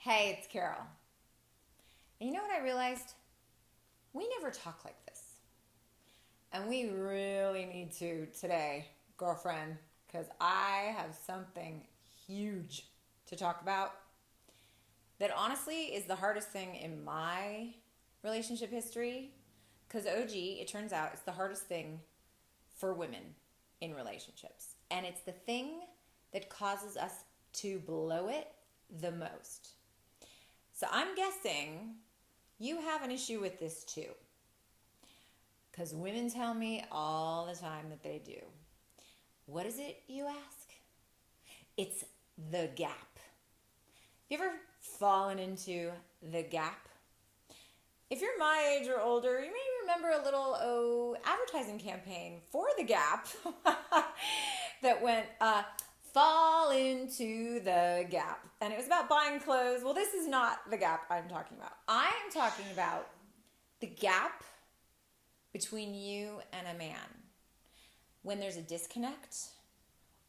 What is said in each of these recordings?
Hey, it's Carol. And you know what I realized? We never talk like this. And we really need to today, girlfriend, because I have something huge to talk about that honestly is the hardest thing in my relationship history. Because OG, it turns out, it's the hardest thing for women in relationships. And it's the thing that causes us to blow it the most. So I'm guessing you have an issue with this too. Because women tell me all the time that they do. What is it, you ask? It's the gap. Have you ever fallen into the gap? If you're my age or older, you may remember a little advertising campaign for the Gap that went, fall into the Gap. And it was about buying clothes. Well, this is not the Gap I'm talking about. I am talking about the gap between you and a man. When there's a disconnect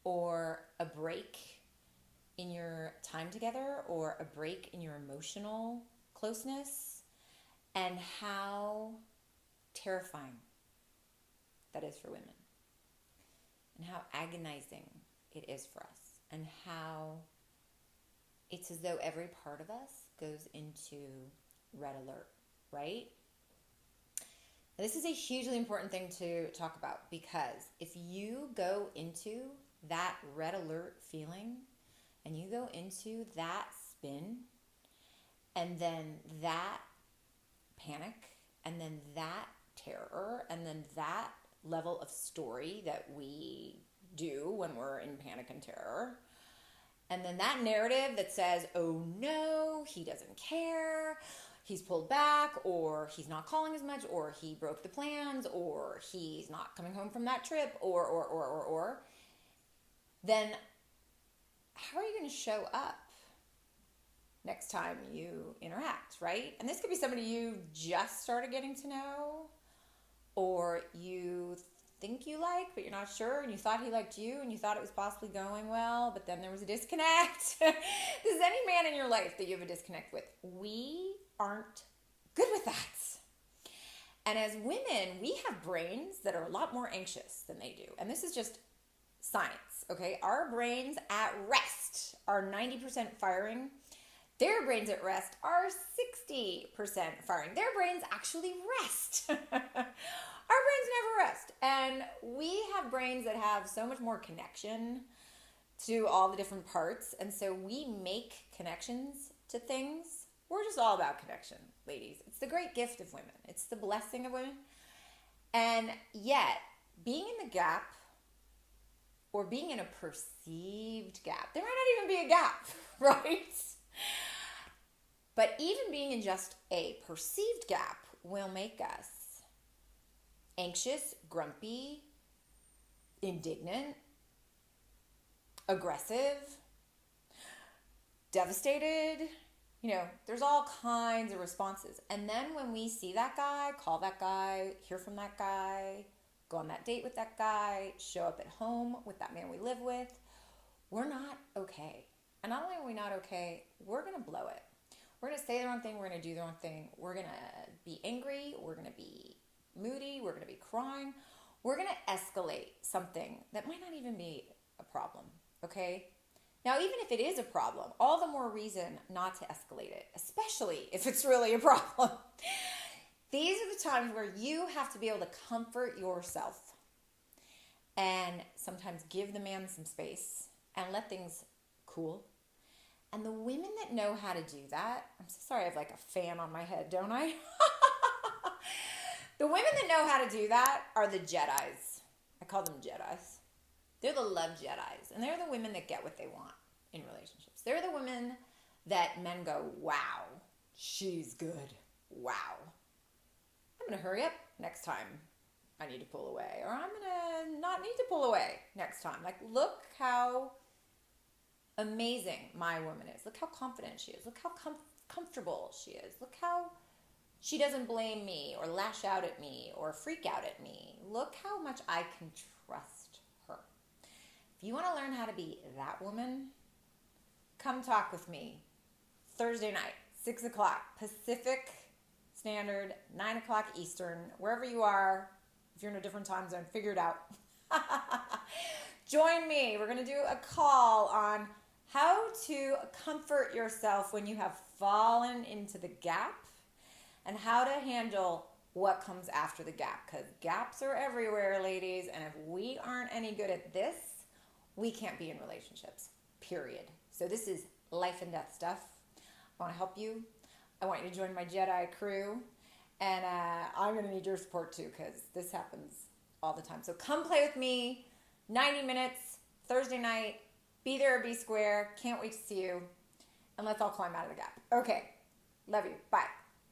or a break in your time together or a break in your emotional closeness, and how terrifying that is for women, and how agonizing it is for us, and how it's as though every part of us goes into red alert, right? Now, this is a hugely important thing to talk about, because if you go into that red alert feeling and you go into that spin and then that panic and then that terror and then that level of story that we do when we're in panic and terror, and then that narrative that says, oh no, he doesn't care, he's pulled back, or he's not calling as much, or he broke the plans, or he's not coming home from that trip, or, then how are you going to show up next time you interact, right? And this could be somebody you just started getting to know, or you think you like, but you're not sure, and you thought he liked you, and you thought it was possibly going well, but then there was a disconnect. This is any man in your life that you have a disconnect with. We aren't good with that. And as women, we have brains that are a lot more anxious than they do. And this is just science, okay? Our brains at rest are 90% firing. Their brains at rest are 60% firing. Their brains actually rest. Our brains never rest. And we have brains that have so much more connection to all the different parts. And so we make connections to things. We're just all about connection, ladies. It's the great gift of women. It's the blessing of women. And yet, being in the gap, or being in a perceived gap, there might not even be a gap, right? But even being in just a perceived gap will make us anxious, grumpy, indignant, aggressive, devastated. There's all kinds of responses. And then when we see that guy, call that guy, hear from that guy, go on that date with that guy, show up at home with that man we live with, we're not okay. And not only are we not okay, we're going to blow it. We're going to say the wrong thing. We're going to do the wrong thing. We're going to be angry. We're going to be moody. We're going to be crying. We're going to escalate something that might not even be a problem, okay? Now, even if it is a problem, all the more reason not to escalate it, especially if it's really a problem. These are the times where you have to be able to comfort yourself and sometimes give the man some space and let things cool. And the women that know how to do that, I'm so sorry I have like a fan on my head, don't I? The women that know how to do that are the Jedis. I call them Jedis. They're the love Jedis. And they're the women that get what they want in relationships. They're the women that men go, wow, she's good. Wow. I'm going to hurry up next time I need to pull away. Or I'm going to not need to pull away next time. Like, look how amazing my woman is. Look how confident she is. Look how comfortable she is. Look how she doesn't blame me or lash out at me or freak out at me. Look how much I can trust her. If you want to learn how to be that woman, come talk with me Thursday night, 6 o'clock Pacific Standard, 9 o'clock Eastern, wherever you are. If you're in a different time zone, figure it out. Join me. We're going to do a call on how to comfort yourself when you have fallen into the gap and how to handle what comes after the gap, because gaps are everywhere, ladies, and if we aren't any good at this, we can't be in relationships, period. So this is life and death stuff. I want to help you. I want you to join my Jedi crew, and I'm going to need your support too, because this happens all the time. So come play with me, 90 minutes, Thursday night, be there or be square. Can't wait to see you, and let's all climb out of the gap. Okay, love you. Bye.